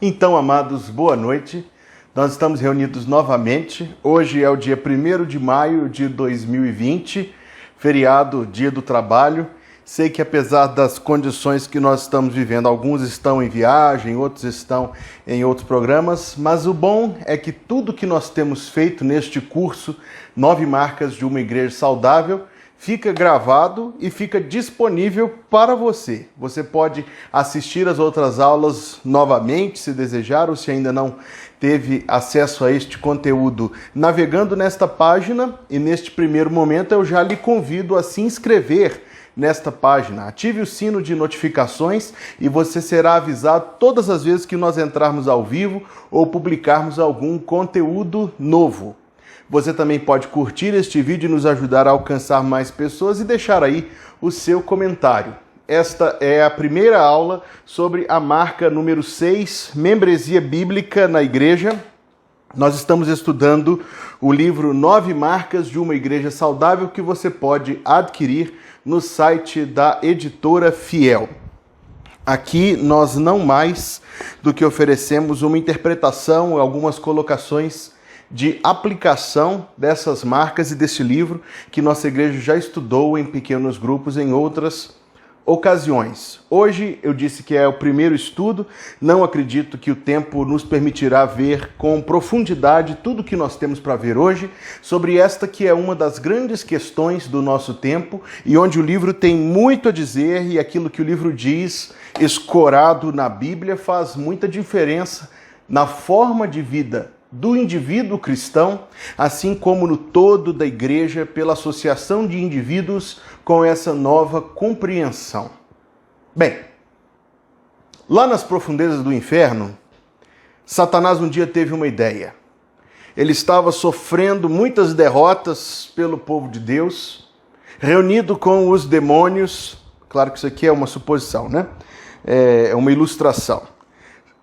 Então, amados, boa noite. Nós estamos reunidos novamente. Hoje é o dia 1º de maio de 2020, feriado, Dia do Trabalho. Sei que apesar das condições que nós estamos vivendo, alguns estão em viagem, outros estão em outros programas, mas o bom é que tudo que nós temos feito neste curso, 9 marcas de uma igreja saudável, fica gravado e fica disponível para você. Você pode assistir as outras aulas novamente, se desejar, ou se ainda não teve acesso a este conteúdo, navegando nesta página. E neste primeiro momento eu já lhe convido a se inscrever nesta página. Ative o sino de notificações e você será avisado todas as vezes que nós entrarmos ao vivo ou publicarmos algum conteúdo novo. Você também pode curtir este vídeo e nos ajudar a alcançar mais pessoas e deixar aí o seu comentário. Esta é a primeira aula sobre a marca número 6, Membresia Bíblica na Igreja. Nós estamos estudando o livro 9 Marcas de uma Igreja Saudável, que você pode adquirir no site da editora Fiel. Aqui nós não mais do que oferecemos uma interpretação, algumas colocações de aplicação dessas marcas e desse livro que nossa igreja já estudou em pequenos grupos em outras ocasiões. Hoje eu disse que é o primeiro estudo, não acredito que o tempo nos permitirá ver com profundidade tudo que nós temos para ver hoje sobre esta que é uma das grandes questões do nosso tempo e onde o livro tem muito a dizer e aquilo que o livro diz, escorado na Bíblia, faz muita diferença na forma de vida do indivíduo cristão, assim como no todo da igreja, pela associação de indivíduos com essa nova compreensão. Bem, lá nas profundezas do inferno, Satanás um dia teve uma ideia. Ele estava sofrendo muitas derrotas pelo povo de Deus, reunido com os demônios. Claro que isso aqui é uma suposição, né? É uma ilustração.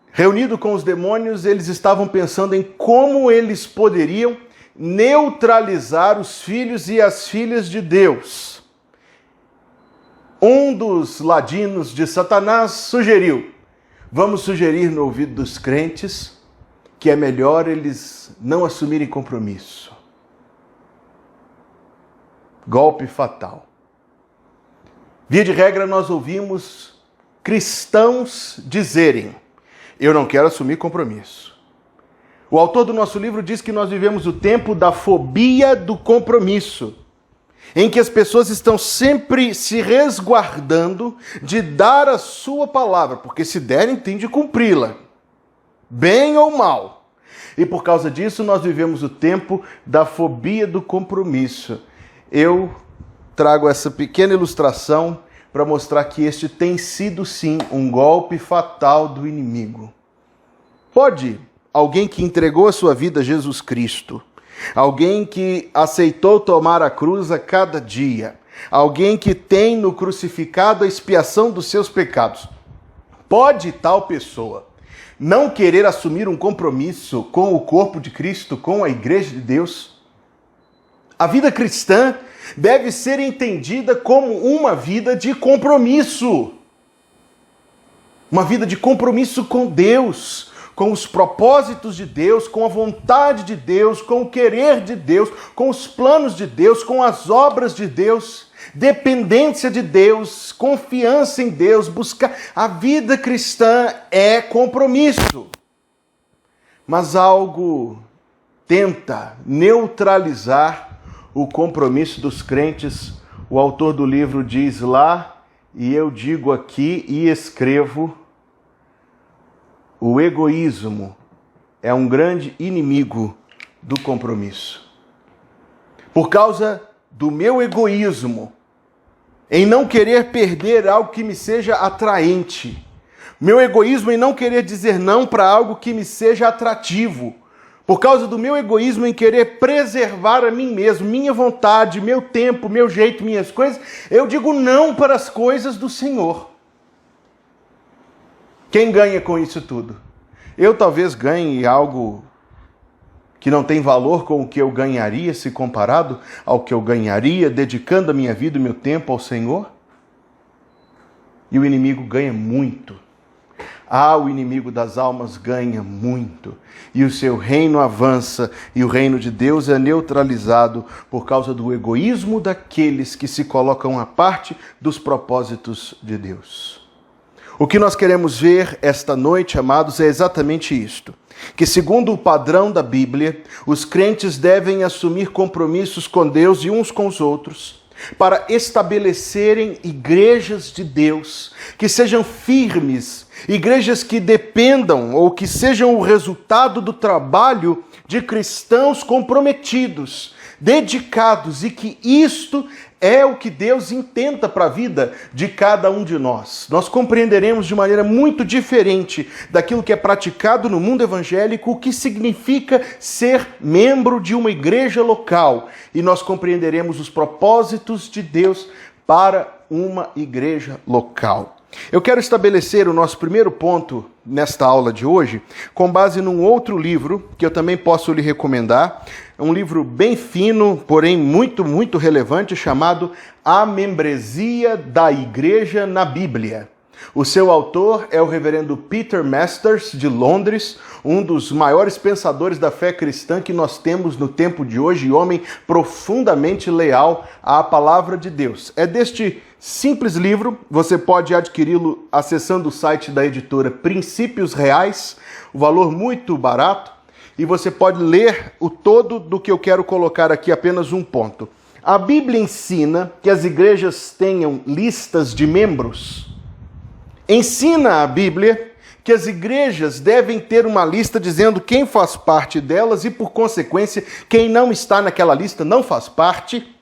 Reunido com os demônios, eles estavam pensando em como eles poderiam neutralizar os filhos e as filhas de Deus. Um dos ladinos de Satanás sugeriu: vamos sugerir no ouvido dos crentes que é melhor eles não assumirem compromisso. Golpe fatal. Via de regra, nós ouvimos cristãos dizerem: eu não quero assumir compromisso. O autor do nosso livro diz que nós vivemos o tempo da fobia do compromisso, em que as pessoas estão sempre se resguardando de dar a sua palavra, porque se derem, tem de cumpri-la, bem ou mal. E por causa disso, nós vivemos o tempo da fobia do compromisso. Eu trago essa pequena ilustração para mostrar que este tem sido, sim, um golpe fatal do inimigo. Pode alguém que entregou a sua vida a Jesus Cristo, alguém que aceitou tomar a cruz a cada dia, alguém que tem no crucificado a expiação dos seus pecados, pode tal pessoa não querer assumir um compromisso com o corpo de Cristo, com a igreja de Deus? A vida cristã deve ser entendida como uma vida de compromisso. Uma vida de compromisso com Deus, com os propósitos de Deus, com a vontade de Deus, com o querer de Deus, com os planos de Deus, com as obras de Deus, dependência de Deus, confiança em Deus, buscar. A vida cristã é compromisso. Mas algo tenta neutralizar o compromisso dos crentes. O autor do livro diz lá, e eu digo aqui e escrevo: o egoísmo é um grande inimigo do compromisso. Por causa do meu egoísmo, em não querer perder algo que me seja atraente, meu egoísmo em não querer dizer não para algo que me seja atrativo, por causa do meu egoísmo em querer preservar a mim mesmo, minha vontade, meu tempo, meu jeito, minhas coisas, eu digo não para as coisas do Senhor. Quem ganha com isso tudo? Eu talvez ganhe algo que não tem valor com o que eu ganharia se comparado ao que eu ganharia dedicando a minha vida e meu tempo ao Senhor? E o inimigo ganha muito. o inimigo das almas ganha muito, e o seu reino avança, e o reino de Deus é neutralizado por causa do egoísmo daqueles que se colocam à parte dos propósitos de Deus. O que nós queremos ver esta noite, amados, é exatamente isto: que segundo o padrão da Bíblia, os crentes devem assumir compromissos com Deus e uns com os outros, para estabelecerem igrejas de Deus, que sejam firmes, igrejas que dependam ou que sejam o resultado do trabalho de cristãos comprometidos, dedicados, e que isto é o que Deus intenta para a vida de cada um de nós. Nós compreenderemos de maneira muito diferente daquilo que é praticado no mundo evangélico o que significa ser membro de uma igreja local, e nós compreenderemos os propósitos de Deus para uma igreja local. Eu quero estabelecer o nosso primeiro ponto nesta aula de hoje com base num outro livro que eu também posso lhe recomendar, um livro bem fino, porém muito relevante, chamado A Membresia da Igreja na Bíblia. O seu autor é o reverendo Peter Masters, de Londres, um dos maiores pensadores da fé cristã que nós temos no tempo de hoje, homem profundamente leal à palavra de Deus. É deste simples livro, você pode adquiri-lo acessando o site da editora Princípios Reais, o valor muito barato, e você pode ler o todo do que eu quero colocar aqui, apenas um ponto. A Bíblia ensina que as igrejas tenham listas de membros. Ensina a Bíblia que as igrejas devem ter uma lista dizendo quem faz parte delas e, por consequência, quem não está naquela lista não faz parte.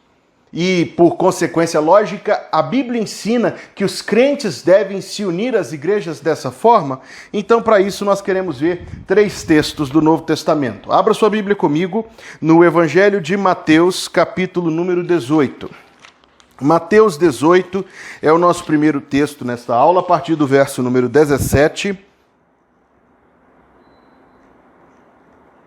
E, por consequência lógica, a Bíblia ensina que os crentes devem se unir às igrejas dessa forma. Então, para isso, nós queremos ver 3 textos do Novo Testamento. Abra sua Bíblia comigo no Evangelho de Mateus, capítulo número 18. Mateus 18 é o nosso primeiro texto nesta aula, a partir do verso número 17.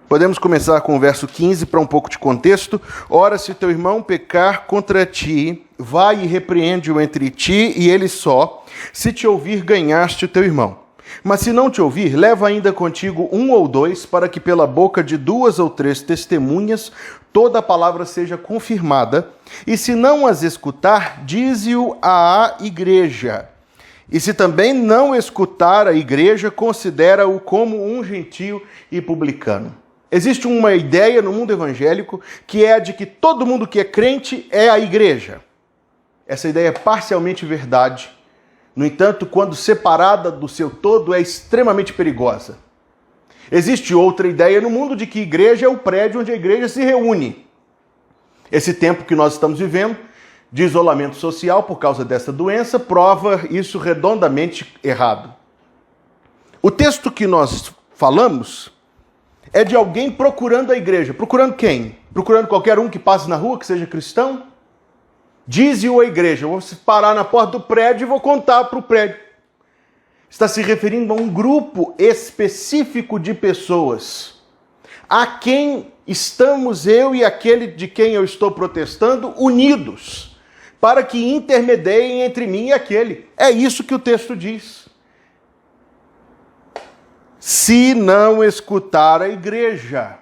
Podemos começar com o verso 15 para um pouco de contexto. Ora, se teu irmão pecar contra ti, vai e repreende-o entre ti e ele só. Se te ouvir, ganhaste o teu irmão. Mas se não te ouvir, leva ainda contigo 1 ou 2, para que pela boca de 2 ou 3 testemunhas toda a palavra seja confirmada. E se não as escutar, dize-o à igreja. E se também não escutar a igreja, considera-o como um gentio e publicano. Existe uma ideia no mundo evangélico que é a de que todo mundo que é crente é a igreja. Essa ideia é parcialmente verdade. No entanto, quando separada do seu todo, é extremamente perigosa. Existe outra ideia no mundo de que igreja é o prédio onde a igreja se reúne. Esse tempo que nós estamos vivendo, de isolamento social por causa dessa doença, prova isso redondamente errado. O texto que nós falamos é de alguém procurando a igreja. Procurando quem? Procurando qualquer um que passe na rua, que seja cristão? Dize-o à igreja. Eu vou parar na porta do prédio e vou contar para o prédio. Está se referindo a um grupo específico de pessoas, a quem estamos eu e aquele de quem eu estou protestando unidos, para que intermediem entre mim e aquele. É isso que o texto diz. Se não escutar a igreja,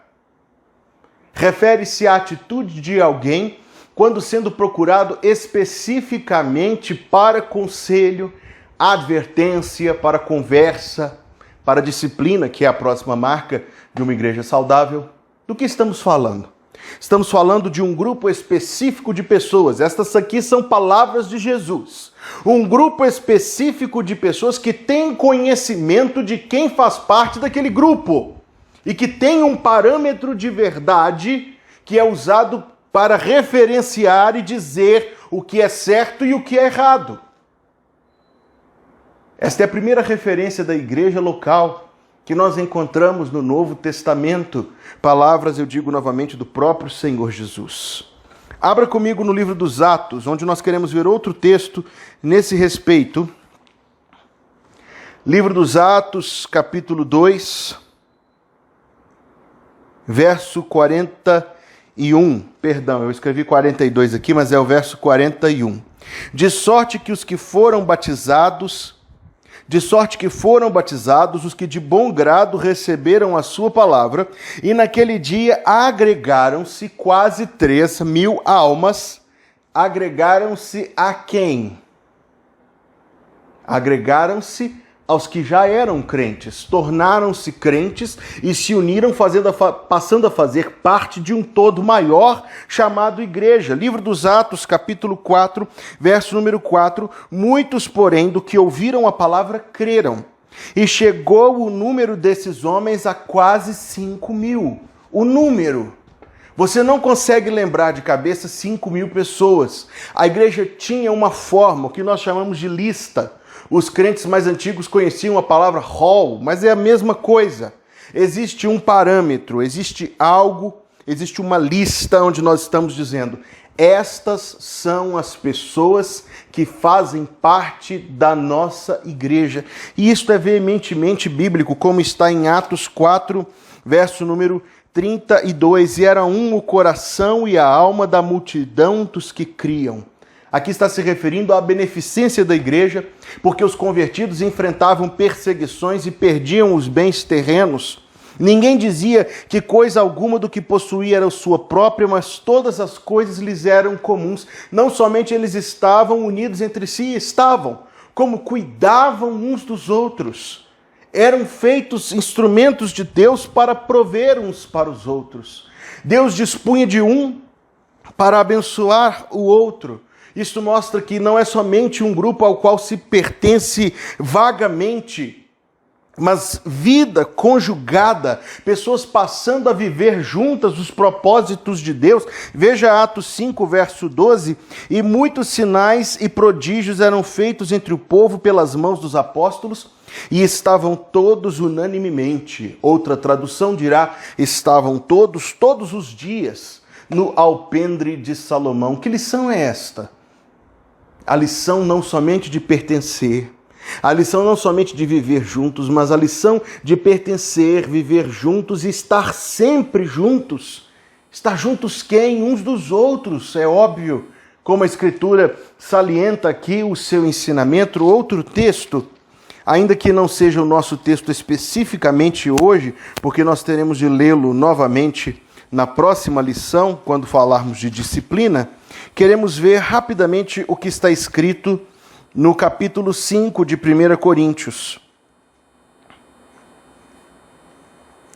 refere-se à atitude de alguém quando sendo procurado especificamente para conselho, advertência, para conversa, para disciplina, que é a próxima marca de uma igreja saudável. Do que estamos falando? Estamos falando de um grupo específico de pessoas. Estas aqui são palavras de Jesus. Um grupo específico de pessoas que tem conhecimento de quem faz parte daquele grupo e que tem um parâmetro de verdade que é usado para referenciar e dizer o que é certo e o que é errado. Esta é a primeira referência da igreja local que nós encontramos no Novo Testamento. Palavras, eu digo novamente, do próprio Senhor Jesus. Abra comigo no livro dos Atos, onde nós queremos ver outro texto nesse respeito. Livro dos Atos, capítulo 2, verso 41. Perdão, eu escrevi 42 aqui, mas é o verso 41. De sorte que os que foram batizados de sorte que foram batizados os que de bom grado receberam a sua palavra, e naquele dia agregaram-se quase 3.000 almas. Agregaram-se a quem? Agregaram-se aos que já eram crentes, tornaram-se crentes e se uniram, passando a fazer parte de um todo maior chamado igreja. Livro dos Atos, capítulo 4, verso número 4. Muitos, porém, do que ouviram a palavra, creram. E chegou o número desses homens a quase 5.000. O número. Você não consegue lembrar de cabeça 5.000 pessoas. A igreja tinha uma forma, o que nós chamamos de lista. Os crentes mais antigos conheciam a palavra hall, mas é a mesma coisa. Existe um parâmetro, existe algo, existe uma lista onde nós estamos dizendo: estas são as pessoas que fazem parte da nossa igreja. E isto é veementemente bíblico, como está em Atos 4, verso número 32. E era um o coração e a alma da multidão dos que criam. Aqui está se referindo à beneficência da igreja, porque os convertidos enfrentavam perseguições e perdiam os bens terrenos. Ninguém dizia que coisa alguma do que possuía era sua própria, mas todas as coisas lhes eram comuns. Não somente eles estavam unidos entre si, estavam, como cuidavam uns dos outros. Eram feitos instrumentos de Deus para prover uns para os outros. Deus dispunha de um para abençoar o outro. Isso mostra que não é somente um grupo ao qual se pertence vagamente, mas vida conjugada, pessoas passando a viver juntas os propósitos de Deus. Veja Atos 5, verso 12. E muitos sinais e prodígios eram feitos entre o povo pelas mãos dos apóstolos, e estavam todos unanimemente. Outra tradução dirá: estavam todos os dias, no alpendre de Salomão. Que lição é esta? A lição não somente de pertencer, a lição não somente de viver juntos, mas a lição de pertencer, viver juntos e estar sempre juntos. Estar juntos quem? Uns dos outros, é óbvio. Como a Escritura salienta aqui o seu ensinamento. Outro texto, ainda que não seja o nosso texto especificamente hoje, porque nós teremos de lê-lo novamente na próxima lição, quando falarmos de disciplina, queremos ver rapidamente o que está escrito no capítulo 5 de 1 Coríntios.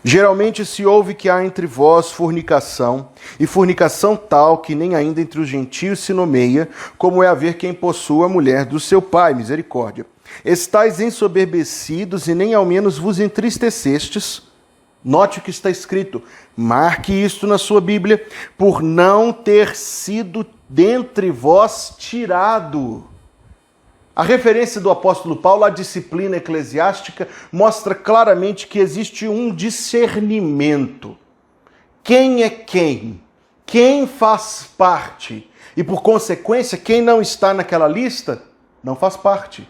Geralmente se ouve que há entre vós fornicação, e fornicação tal que nem ainda entre os gentios se nomeia, como é haver quem possua a mulher do seu pai, misericórdia. Estais ensoberbecidos e nem ao menos vos entristecestes. Note o que está escrito, marque isto na sua Bíblia, por não ter sido dentre vós tirado. A referência do apóstolo Paulo à disciplina eclesiástica mostra claramente que existe um discernimento. Quem é quem? Quem faz parte? E por consequência, quem não está naquela lista, não faz parte.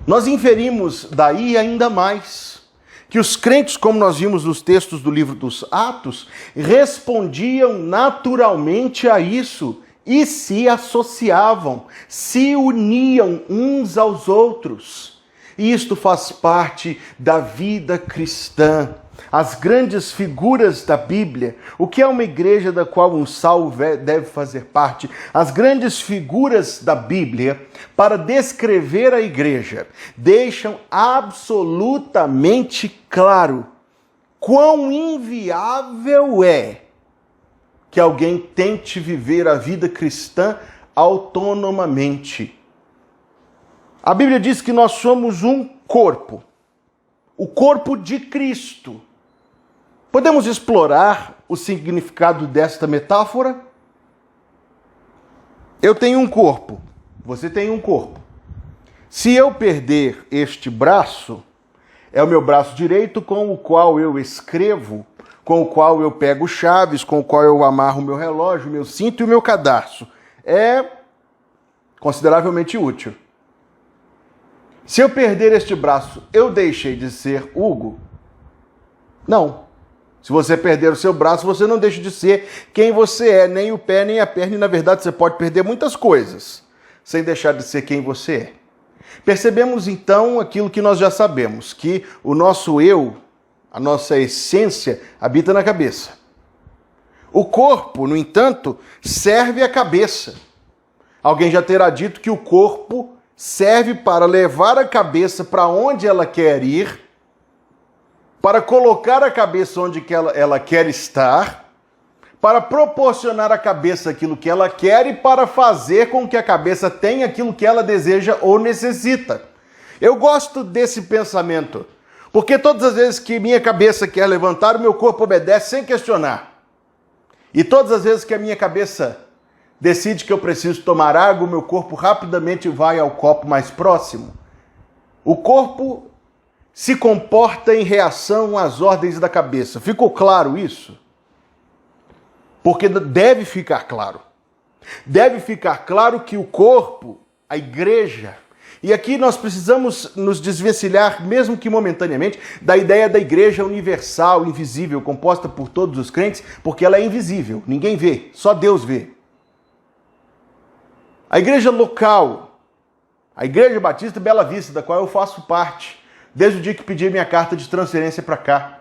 Nós inferimos daí ainda mais que os crentes, como nós vimos nos textos do livro dos Atos, respondiam naturalmente a isso e se associavam, se uniam uns aos outros. E isto faz parte da vida cristã. As grandes figuras da Bíblia, o que é uma igreja da qual um salvo deve fazer parte, as grandes figuras da Bíblia, para descrever a igreja, deixam absolutamente claro quão inviável é que alguém tente viver a vida cristã autonomamente. A Bíblia diz que nós somos um corpo, o corpo de Cristo. Podemos explorar o significado desta metáfora? Eu tenho um corpo, você tem um corpo. Se eu perder este braço, é o meu braço direito com o qual eu escrevo, com o qual eu pego chaves, com o qual eu amarro o meu relógio, o meu cinto e o meu cadarço. É consideravelmente útil. Se eu perder este braço, eu deixei de ser Hugo? Não. Se você perder o seu braço, você não deixa de ser quem você é, nem o pé, nem a perna, e na verdade você pode perder muitas coisas, sem deixar de ser quem você é. Percebemos então aquilo que nós já sabemos, que o nosso eu, a nossa essência, habita na cabeça. O corpo, no entanto, serve à cabeça. Alguém já terá dito que o corpo serve para levar a cabeça para onde ela quer ir, para colocar a cabeça onde ela quer estar, para proporcionar à cabeça aquilo que ela quer e para fazer com que a cabeça tenha aquilo que ela deseja ou necessita. Eu gosto desse pensamento, porque todas as vezes que minha cabeça quer levantar, o meu corpo obedece sem questionar. E todas as vezes que a minha cabeça decide que eu preciso tomar água, o meu corpo rapidamente vai ao copo mais próximo. O corpo se comporta em reação às ordens da cabeça. Ficou claro isso? Porque deve ficar claro. Deve ficar claro que o corpo, a igreja, e aqui nós precisamos nos desvencilhar, mesmo que momentaneamente, da ideia da igreja universal, invisível, composta por todos os crentes, porque ela é invisível, ninguém vê, só Deus vê. A igreja local, a Igreja Batista Bela Vista, da qual eu faço parte, desde o dia que pedi minha carta de transferência para cá.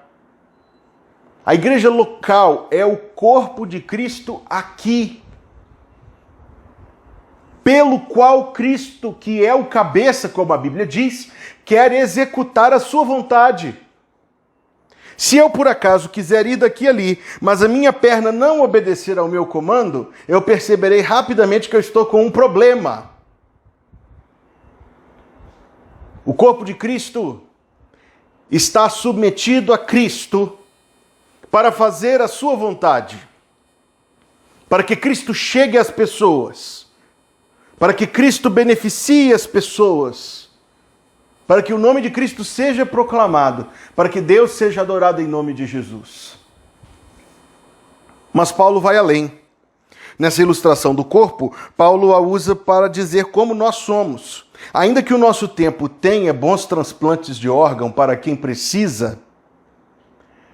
A igreja local é o corpo de Cristo aqui, pelo qual Cristo, que é o cabeça, como a Bíblia diz, quer executar a sua vontade. Se eu, por acaso, quiser ir daqui ali, mas a minha perna não obedecer ao meu comando, eu perceberei rapidamente que eu estou com um problema. O corpo de Cristo está submetido a Cristo para fazer a sua vontade, para que Cristo chegue às pessoas, para que Cristo beneficie as pessoas, para que o nome de Cristo seja proclamado, para que Deus seja adorado em nome de Jesus. Mas Paulo vai além. Nessa ilustração do corpo, Paulo a usa para dizer como nós somos. Ainda que o nosso tempo tenha bons transplantes de órgão para quem precisa,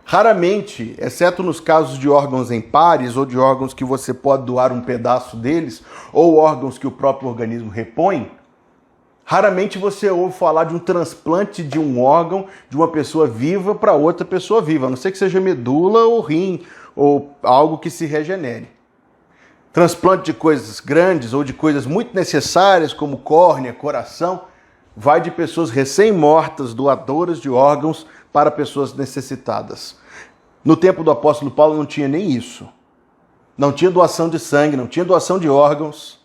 raramente, exceto nos casos de órgãos em pares ou de órgãos que você pode doar um pedaço deles, ou órgãos que o próprio organismo repõe, raramente você ouve falar de um transplante de um órgão de uma pessoa viva para outra pessoa viva, a não ser que seja medula ou rim, ou algo que se regenere. Transplante de coisas grandes ou de coisas muito necessárias, como córnea, coração, vai de pessoas recém-mortas, doadoras de órgãos, para pessoas necessitadas. No tempo do apóstolo Paulo não tinha nem isso. Não tinha doação de sangue, não tinha doação de órgãos.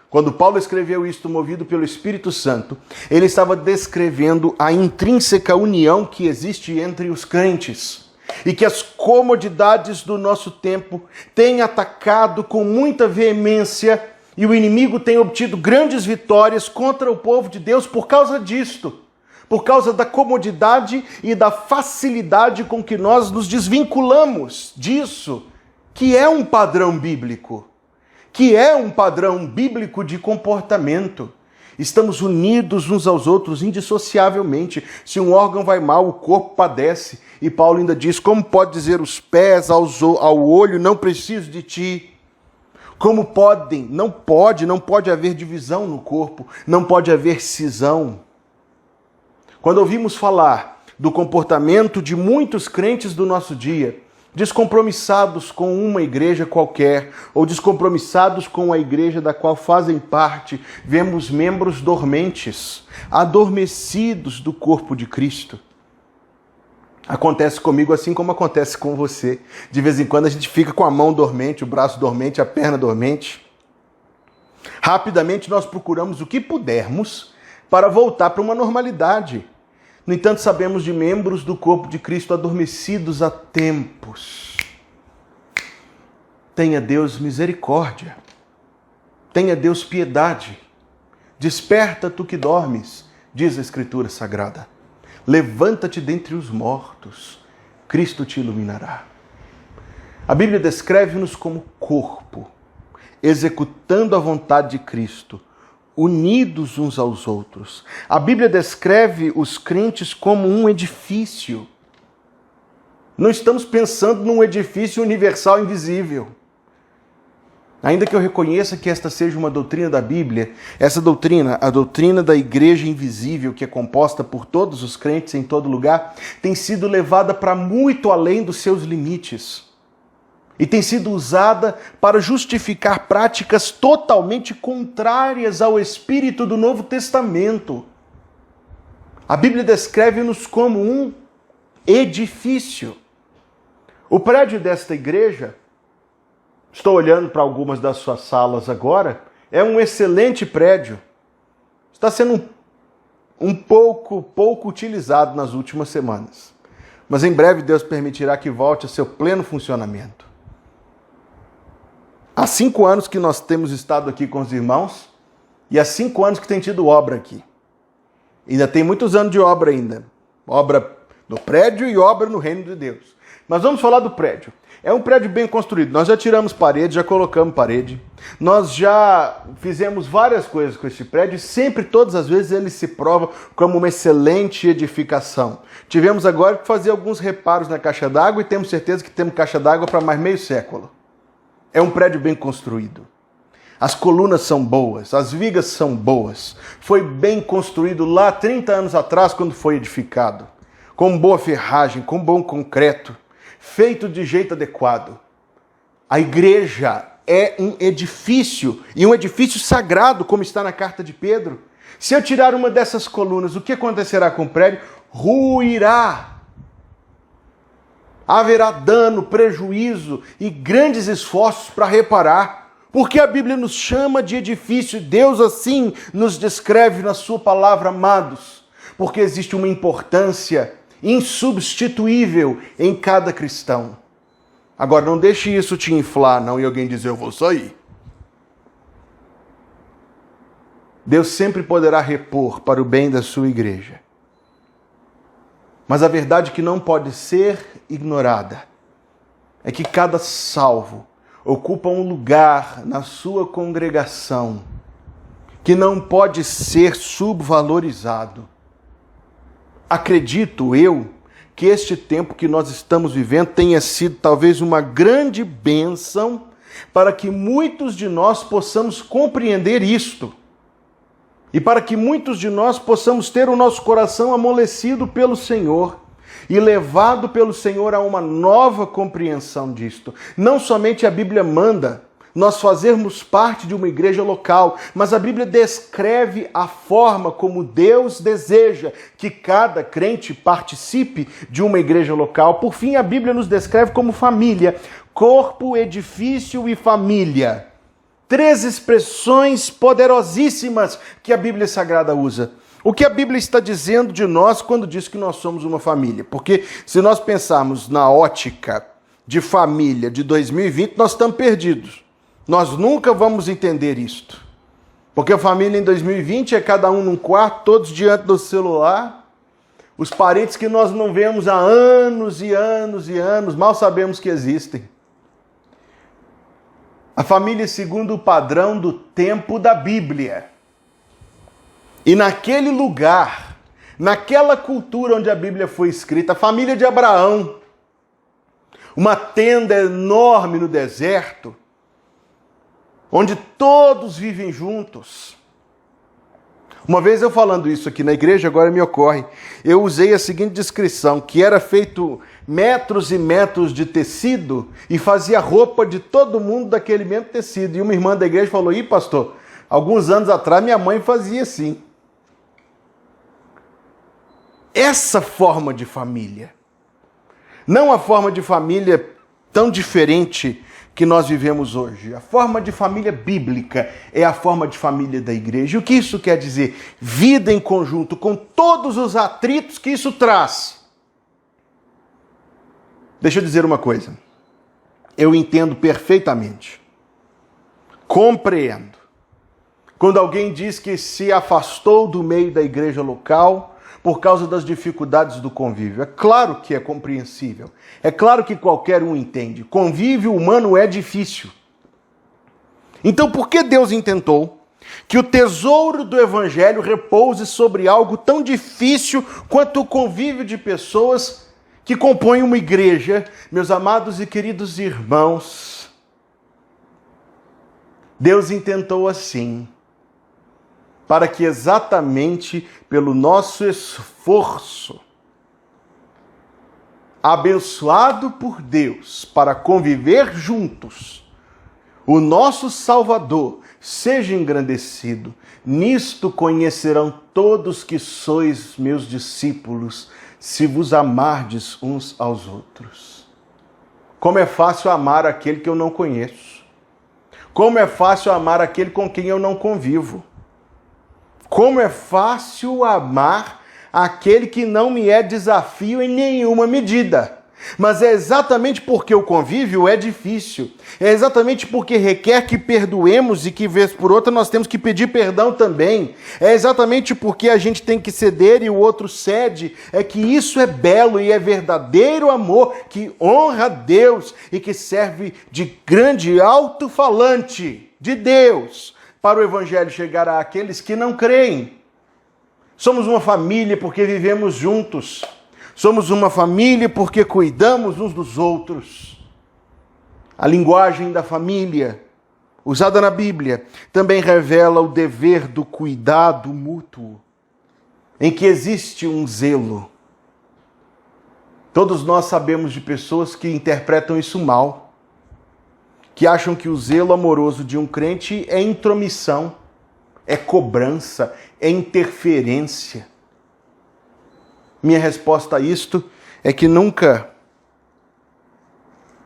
Quando Paulo escreveu isto, movido pelo Espírito Santo, ele estava descrevendo a intrínseca união que existe entre os crentes e que as comodidades do nosso tempo têm atacado com muita veemência e o inimigo tem obtido grandes vitórias contra o povo de Deus por causa disto. Por causa da comodidade e da facilidade com que nós nos desvinculamos disso, que é um padrão bíblico, de comportamento. Estamos unidos uns aos outros indissociavelmente. Se um órgão vai mal, o corpo padece. E Paulo ainda diz, como pode dizer os pés ao olho, não preciso de ti? Como podem? Não pode haver divisão no corpo, não pode haver cisão. Quando ouvimos falar do comportamento de muitos crentes do nosso dia, descompromissados com uma igreja qualquer, ou descompromissados com a igreja da qual fazem parte, vemos membros dormentes, adormecidos do corpo de Cristo. Acontece comigo assim como acontece com você. De vez em quando a gente fica com a mão dormente, o braço dormente, a perna dormente. Rapidamente nós procuramos o que pudermos para voltar para uma normalidade. No entanto, sabemos de membros do corpo de Cristo adormecidos há tempos. Tenha Deus misericórdia. Tenha Deus piedade. Desperta tu que dormes, diz a Escritura Sagrada. Levanta-te dentre os mortos, Cristo te iluminará. A Bíblia descreve-nos como corpo, executando a vontade de Cristo, unidos uns aos outros. A Bíblia descreve os crentes como um edifício. Não estamos pensando num edifício universal invisível. Ainda que eu reconheça que esta seja uma doutrina da Bíblia, essa doutrina, a doutrina da igreja invisível, que é composta por todos os crentes em todo lugar, tem sido levada para muito além dos seus limites. E tem sido usada para justificar práticas totalmente contrárias ao espírito do Novo Testamento. A Bíblia descreve-nos como um edifício. O prédio desta igreja, estou olhando para algumas das suas salas agora, é um excelente prédio. Está sendo um pouco utilizado nas últimas semanas. Mas em breve Deus permitirá que volte a seu pleno funcionamento. Há 5 anos que nós temos estado aqui com os irmãos e há 5 anos que tem tido obra aqui. Ainda tem muitos anos de obra ainda. Obra no prédio e obra no reino de Deus. Mas vamos falar do prédio. É um prédio bem construído. Nós já tiramos parede, já colocamos parede. Nós já fizemos várias coisas com esse prédio e sempre, todas as vezes, ele se prova como uma excelente edificação. Tivemos agora que fazer alguns reparos na caixa d'água e temos certeza que temos caixa d'água para mais meio século. É um prédio bem construído. As colunas são boas, as vigas são boas. Foi bem construído lá 30 anos atrás, quando foi edificado. Com boa ferragem, com bom concreto, feito de jeito adequado. A igreja é um edifício, e um edifício sagrado, como está na carta de Pedro. Se eu tirar uma dessas colunas, o que acontecerá com o prédio? Ruirá. Haverá dano, prejuízo e grandes esforços para reparar. Porque a Bíblia nos chama de edifício, Deus assim nos descreve na sua palavra, amados. Porque existe uma importância insubstituível em cada cristão. Agora, não deixe isso te inflar, não, e alguém dizer, eu vou sair. Deus sempre poderá repor para o bem da sua igreja. Mas a verdade que não pode ser ignorada é que cada salvo ocupa um lugar na sua congregação que não pode ser subvalorizado. Acredito eu que este tempo que nós estamos vivendo tenha sido talvez uma grande bênção para que muitos de nós possamos compreender isto. E para que muitos de nós possamos ter o nosso coração amolecido pelo Senhor e levado pelo Senhor a uma nova compreensão disto. Não somente a Bíblia manda nós fazermos parte de uma igreja local, mas a Bíblia descreve a forma como Deus deseja que cada crente participe de uma igreja local. Por fim, a Bíblia nos descreve como família, corpo, edifício e família. 3 expressões poderosíssimas que a Bíblia Sagrada usa. O que a Bíblia está dizendo de nós quando diz que nós somos uma família? Porque se nós pensarmos na ótica de família de 2020, nós estamos perdidos. Nós nunca vamos entender isto. Porque a família em 2020 é cada um num quarto, todos diante do celular. Os parentes que nós não vemos há anos e anos e anos, mal sabemos que existem. A família segundo o padrão do tempo da Bíblia. E naquele lugar, naquela cultura onde a Bíblia foi escrita, a família de Abraão, uma tenda enorme no deserto, onde todos vivem juntos. Uma vez eu falando isso aqui na igreja, agora me ocorre, eu usei a seguinte descrição, que era feito metros e metros de tecido e fazia roupa de todo mundo daquele mesmo tecido. E uma irmã da igreja falou, pastor, alguns anos atrás minha mãe fazia assim. Essa forma de família, não a forma de família tão diferente que nós vivemos hoje. A forma de família bíblica é a forma de família da igreja. E o que isso quer dizer? Vida em conjunto, com todos os atritos que isso traz. Deixa eu dizer uma coisa. Eu entendo perfeitamente. Compreendo. Quando alguém diz que se afastou do meio da igreja local por causa das dificuldades do convívio. É claro que é compreensível. É claro que qualquer um entende. Convívio humano é difícil. Então, por que Deus intentou que o tesouro do Evangelho repouse sobre algo tão difícil quanto o convívio de pessoas que compõem uma igreja? Meus amados e queridos irmãos, Deus intentou assim, para que exatamente pelo nosso esforço, abençoado por Deus, para conviver juntos, o nosso Salvador seja engrandecido. Nisto conhecerão todos que sois meus discípulos, se vos amardes uns aos outros. Como é fácil amar aquele que eu não conheço. Como é fácil amar aquele com quem eu não convivo. Como é fácil amar aquele que não me é desafio em nenhuma medida. Mas é exatamente porque o convívio é difícil. É exatamente porque requer que perdoemos e que, vez por outra, nós temos que pedir perdão também. É exatamente porque a gente tem que ceder e o outro cede. É que isso é belo e é verdadeiro amor que honra a Deus e que serve de grande alto-falante de Deus para o Evangelho chegar àqueles que não creem. Somos uma família porque vivemos juntos. Somos uma família porque cuidamos uns dos outros. A linguagem da família, usada na Bíblia, também revela o dever do cuidado mútuo, em que existe um zelo. Todos nós sabemos de pessoas que interpretam isso mal, que acham que o zelo amoroso de um crente é intromissão, é cobrança, é interferência. Minha resposta a isto é que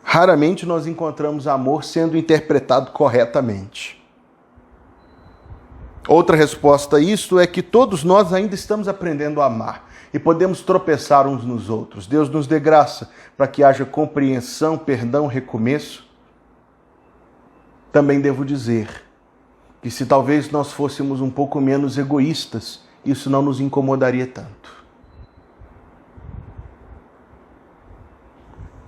raramente nós encontramos amor sendo interpretado corretamente. Outra resposta a isto é que todos nós ainda estamos aprendendo a amar e podemos tropeçar uns nos outros. Deus nos dê graça para que haja compreensão, perdão, recomeço. Também devo dizer que se talvez nós fôssemos um pouco menos egoístas, isso não nos incomodaria tanto.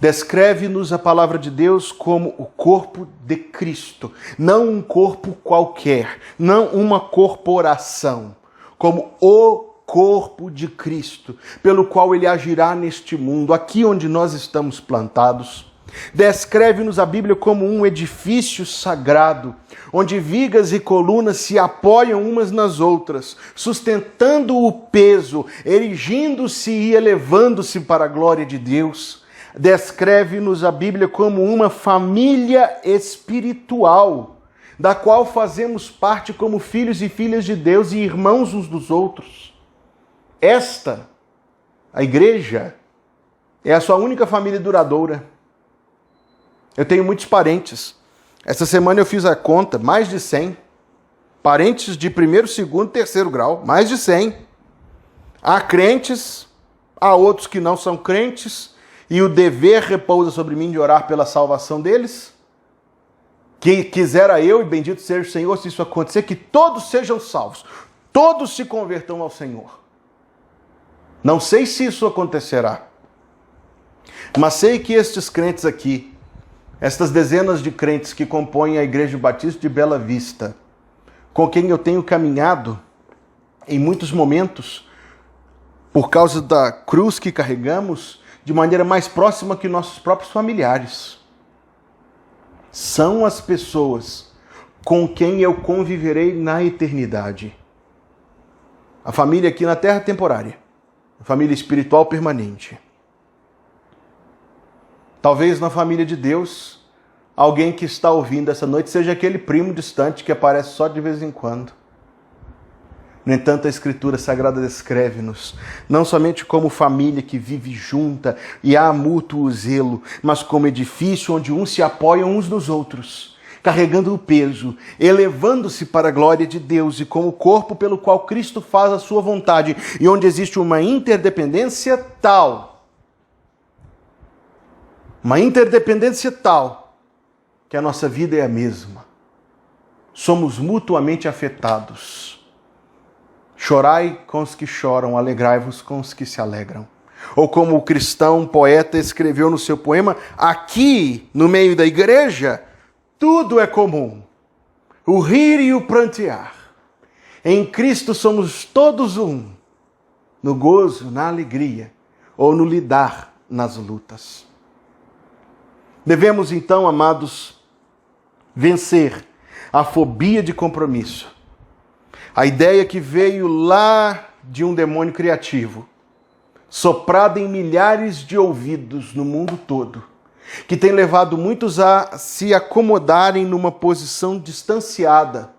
Descreve-nos a palavra de Deus como o corpo de Cristo, não um corpo qualquer, não uma corporação, como o corpo de Cristo, pelo qual ele agirá neste mundo, aqui onde nós estamos plantados. Descreve-nos a Bíblia como um edifício sagrado, onde vigas e colunas se apoiam umas nas outras, sustentando o peso, erigindo-se e elevando-se para a glória de Deus. Descreve-nos a Bíblia como uma família espiritual, da qual fazemos parte como filhos e filhas de Deus e irmãos uns dos outros. A igreja, é a sua única família duradoura. Eu tenho muitos parentes. Essa semana eu fiz a conta, mais de 100. Parentes de primeiro, segundo, terceiro grau, mais de 100. Há crentes, há outros que não são crentes, e o dever repousa sobre mim de orar pela salvação deles. Que quisera eu, e bendito seja o Senhor, se isso acontecer, que todos sejam salvos, todos se convertam ao Senhor. Não sei se isso acontecerá, mas sei que estes crentes aqui, estas dezenas de crentes que compõem a Igreja Batista de Bela Vista, com quem eu tenho caminhado em muitos momentos, por causa da cruz que carregamos, de maneira mais próxima que nossos próprios familiares. São as pessoas com quem eu conviverei na eternidade. A família aqui na terra temporária, a família espiritual permanente. Talvez na família de Deus, alguém que está ouvindo essa noite seja aquele primo distante que aparece só de vez em quando. No entanto, a Escritura Sagrada descreve-nos não somente como família que vive junta e há mútuo zelo, mas como edifício onde uns se apoiam uns nos outros, carregando o peso, elevando-se para a glória de Deus e como corpo pelo qual Cristo faz a sua vontade e onde existe uma interdependência tal que a nossa vida é a mesma. Somos mutuamente afetados. Chorai com os que choram, alegrai-vos com os que se alegram. Ou como o cristão poeta escreveu no seu poema, aqui, no meio da igreja, tudo é comum. O rir e o prantear. Em Cristo somos todos um. No gozo, na alegria, ou no lidar nas lutas. Devemos então, amados, vencer a fobia de compromisso. A ideia que veio lá de um demônio criativo, soprada em milhares de ouvidos no mundo todo, que tem levado muitos a se acomodarem numa posição distanciada.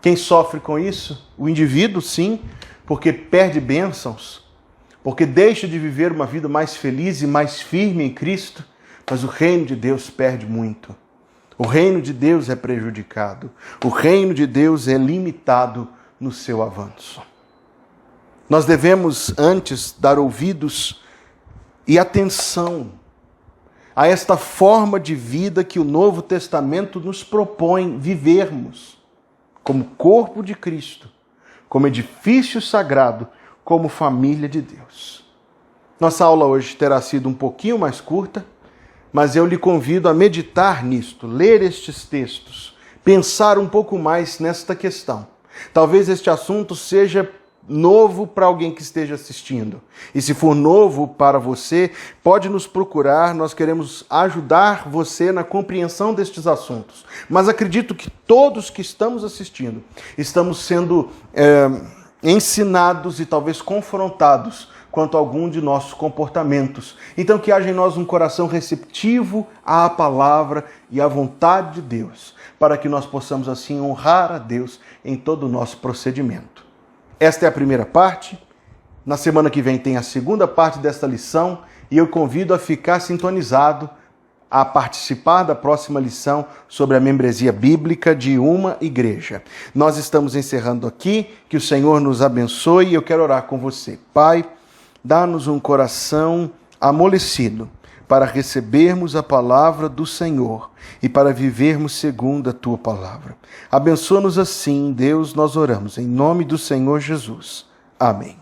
Quem sofre com isso? O indivíduo, sim, porque perde bênçãos, porque deixa de viver uma vida mais feliz e mais firme em Cristo, mas o reino de Deus perde muito. O reino de Deus é prejudicado. O reino de Deus é limitado no seu avanço. Nós devemos, antes, dar ouvidos e atenção a esta forma de vida que o Novo Testamento nos propõe vivermos, como corpo de Cristo, como edifício sagrado, como família de Deus. Nossa aula hoje terá sido um pouquinho mais curta, mas eu lhe convido a meditar nisto, ler estes textos, pensar um pouco mais nesta questão. Talvez este assunto seja novo para alguém que esteja assistindo. E se for novo para você, pode nos procurar, nós queremos ajudar você na compreensão destes assuntos. Mas acredito que todos que estamos assistindo, estamos sendo ensinados e talvez confrontados quanto a algum de nossos comportamentos. Então que haja em nós um coração receptivo à palavra e à vontade de Deus, para que nós possamos assim honrar a Deus em todo o nosso procedimento. Esta é a primeira parte. Na semana que vem tem a segunda parte desta lição e eu convido a ficar sintonizado, a participar da próxima lição sobre a membresia bíblica de uma igreja. Nós estamos encerrando aqui, que o Senhor nos abençoe e eu quero orar com você. Pai, dá-nos um coração amolecido para recebermos a palavra do Senhor e para vivermos segundo a Tua palavra. Abençoa-nos assim, Deus, nós oramos, em nome do Senhor Jesus. Amém.